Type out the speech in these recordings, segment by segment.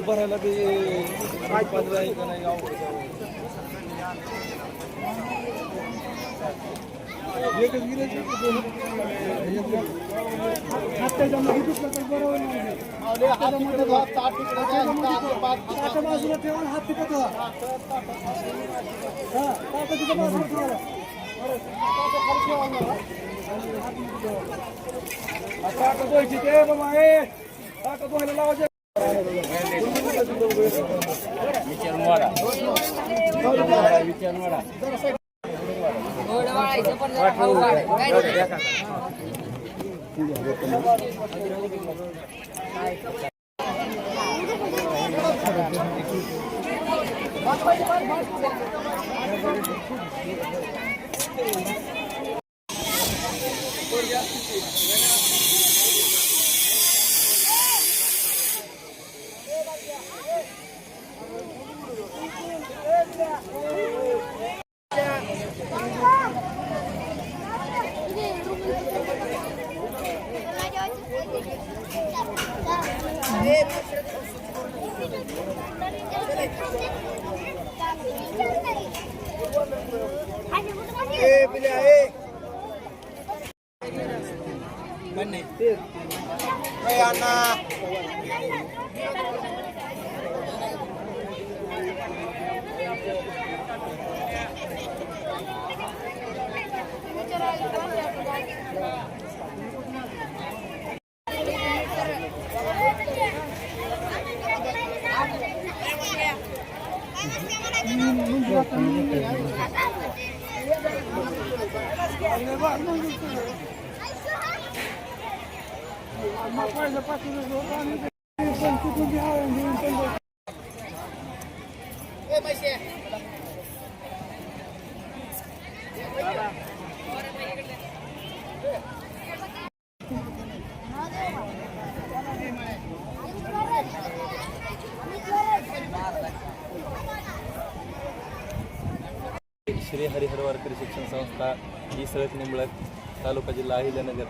भरायला बी काय पंधरा आहे का नाही श्री हरिहर वारकरी शिक्षण संस्था इसळत निंबळक तालुका जिल्हा अहिल्यानगर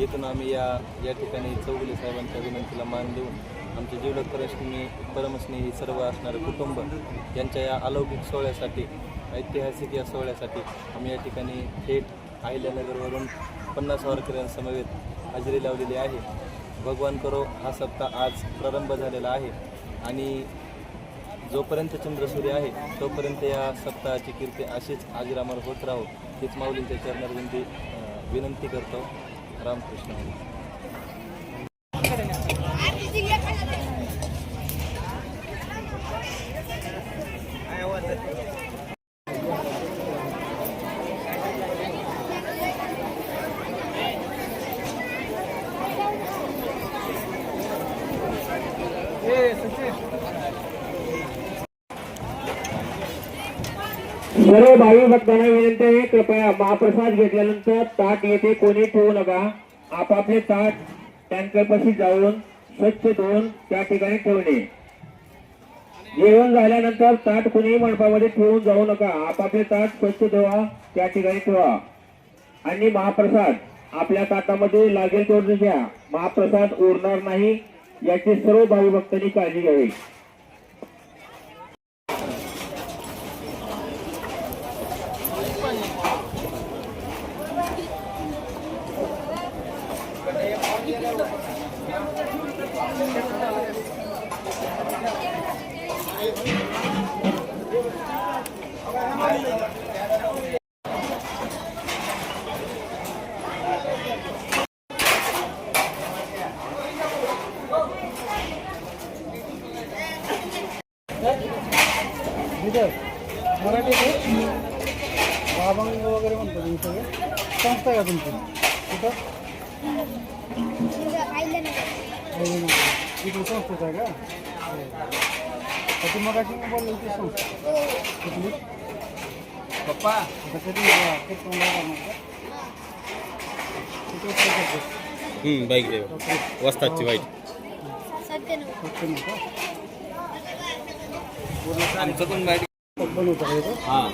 येथून आम्ही या ठिकाणी चौगुले साहेबांच्या विनंतीला मान देऊन आमचे जीवलग परमस्नेही सर्व असणारे कुटुंब यांच्या या अलौकिक सोहळ्यासाठी ऐतिहासिक या सोहळ्यासाठी आम्ही या ठिकाणी थेट अहिल्यानगरवरून 50 वारकऱ्यांसमवेत हजेरी लावलेली आहे. भगवान करो हा सप्ताह आज प्रारंभ झालेला आहे आणि जोपर्यंत चंद्रसूर्य आहे तोपर्यंत या सप्ताहाची कीर्ती अशीच अजरामर होत राहो हीच माऊलींच्या चरणात विनंती करतो. रामकृष्ण. सर्व भावी भक्तांना विनंती आहे, कृपया महाप्रसाद घेतल्यानंतर ताट येथे कोणी ठेवू नका. आपापले ताट टँकरपाशी जाऊन स्वच्छ धुवून त्या ठिकाणी ठेवणे. जेवण झाल्यानंतर ताट कोणी मंडपामध्ये ठेवून जाऊ नका. आपापले ताट स्वच्छ धुवा, त्या ठिकाणी ठेवा. आणि महाप्रसाद आपल्या ताटामध्ये लागेल तेवढं घ्या. महाप्रसाद उरणार नाही याची सर्व भावी भक्तांनी काळजी घ्यावी. मराठी बाबांग वगैरे म्हणतो तुम्ही सगळे संस्था आहे का तुमची कुठं इकडे संस्थेच आहे का ती मगाशी बोलली ती संस्था कुठली पप्पा बाईक वस्तादची वाईट आमचं पण बाईक बनवतं का इथं हां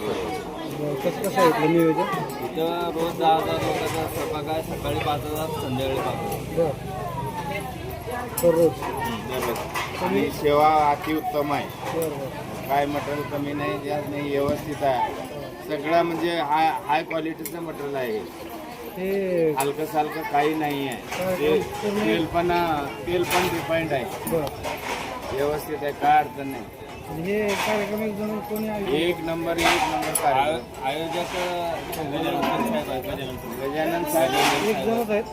कसं आहे इथलं नियोजन इथं रोज 10,000 लोकांचा स्वयंपाक आहे. सकाळी 5,000 संध्याकाळी 5,000 दररोज आणि सेवा अतिउत्तम आहे. बरं काय मटेरियल कमी नाही जास्त नाही व्यवस्थित आहे. सगळं म्हणजे हाय क्वालिटीचं मटेरियल आहे. ते हलकं सालकं काही नाही आहे. तेल पण रिफाईंड आहे. बरं व्यवस्थित आहे, काय अडचण नाही. हे कार्यक्रम एक जण कोणी आहे एक नंबर कार्यक्रम. आयोजक गजानन साहेब आहे. गजानन साहेब एक जणच आहेत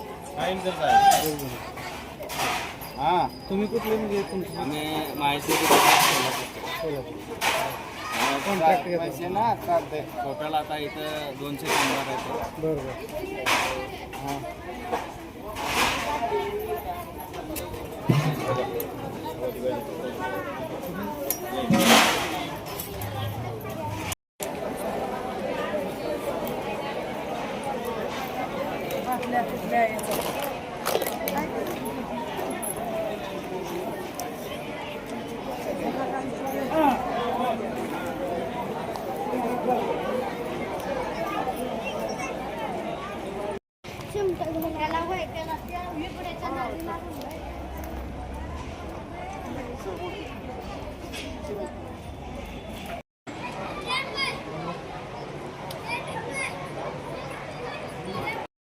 एक जण आहे. एक जण. हां तुम्ही कुठले म्हणजे तुमची आम्ही माहिती कॉन्ट्रॅक्ट घेता पैसे ना चालते. टोटल आता इथं 200 कामगार आहेत. बरं बरं हां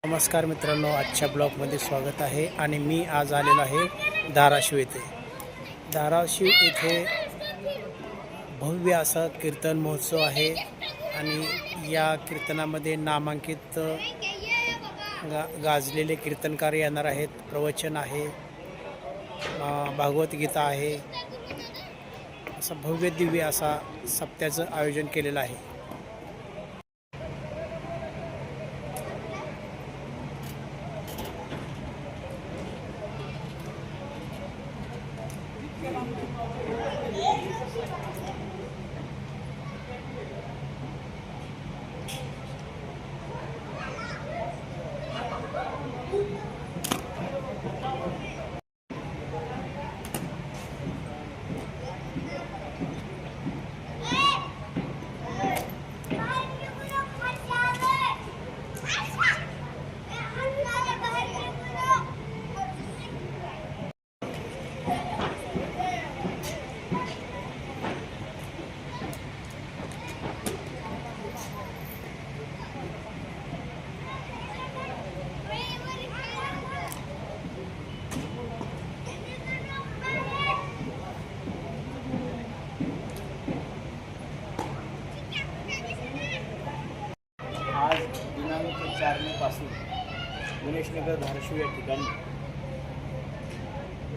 नमस्कार मित्रांनो, आजच्या ब्लॉगमध्ये स्वागत आहे. आणि मी आज आलेलो आहे धाराशिव येथे. धाराशिव येथे भव्य असा कीर्तन महोत्सव आहे आणि या कीर्तनामध्ये नामांकित गाजलेले कीर्तनकार येणार आहेत. प्रवचन आहे, भागवत गीता आहे. असं भव्य दिव्य असा सप्त्याचं आयोजन केलेलं आहे. आज दिनांक 4 मेपासून गणेशनगर धाराशिव या ठिकाणी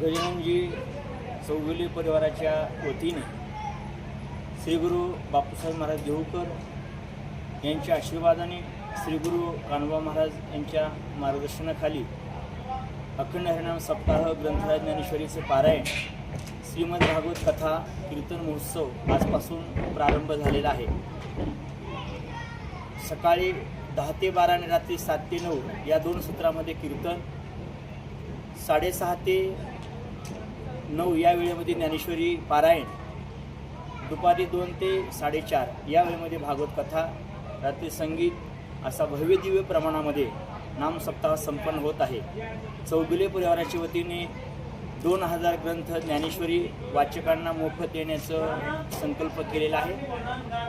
गजाननजी चौगुले परिवाराच्या वतीने श्री गुरु बापूसाहेब महाराज देहूकर यांच्या आशीर्वादाने श्री गुरु कान्होबा महाराज यांच्या मार्गदर्शनाखाली अखंड हरिनाम सप्ताह ग्रंथराज ज्ञानेश्वरीचे पारायण श्रीमद भागवत कथा कीर्तन महोत्सव आजपासून प्रारंभ झालेला आहे. सकाळी 10 ते 12 आणि रात्री 7 ते 9 या 2 सत्रामध्ये कीर्तन, 6:30 ते 9 या वेळेमध्ये ज्ञानेश्वरी पारायण, दुपारी 2 ते 4:30 या वेळेमध्ये भागवत कथा, रात्री संगीत असा भव्य दिव्य प्रमाणामध्ये नाम सप्ताह संपन्न होत आहे. चौगुले परिवाराच्या वतीने 2000 ग्रंथ ज्ञानेश्वरी वाचकांना मोफत देण्याचं संकल्प केलेला आहे.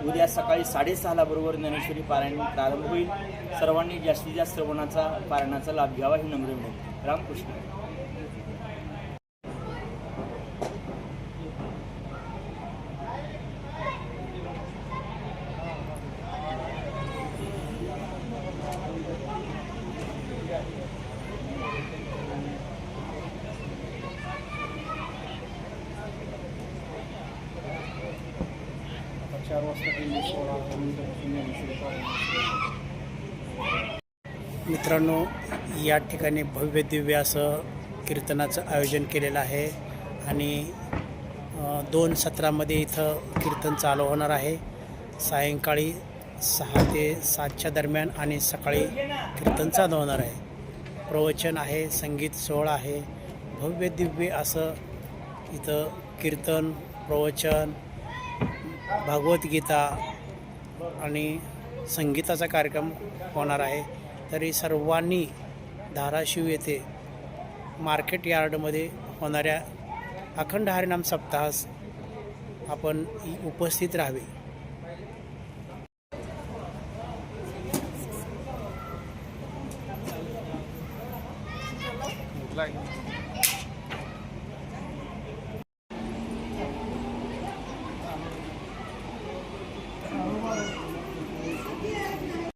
उद्या सकाळी 6:30 बरोबर ज्ञानेश्वरी पारायण प्रारंभ होईल. सर्वांनी जास्तीत जास्त श्रवणाचा पारायणाचा लाभ घ्यावा ही नम्र विनंती. रामकृष्ण. 4 वाजता दिंडी सोहळा त्यानंतर ज्ञानेश्वरी पारायण. मित्रांनो, या ठिकाणी भव्य दिव्य असं कीर्तनाचं आयोजन केलेलं आहे आणि 2 सत्रामध्ये इथं कीर्तन चालू होणार आहे. सायंकाळी 6 ते 7च्या दरम्यान आणि सकाळी कीर्तन चालू होणार आहे. प्रवचन आहे, संगीत सोहळा आहे. भव्य दिव्य असं इथं कीर्तन, प्रवचन, भागवद्गीता आणि संगीताचा कार्यक्रम होणार आहे. तरी सर्वांनी धाराशिव येथे मार्केट यार्डमध्ये होणाऱ्या अखंड हरिनाम सप्ताहास आपण उपस्थित राहावे. कुठला आहे?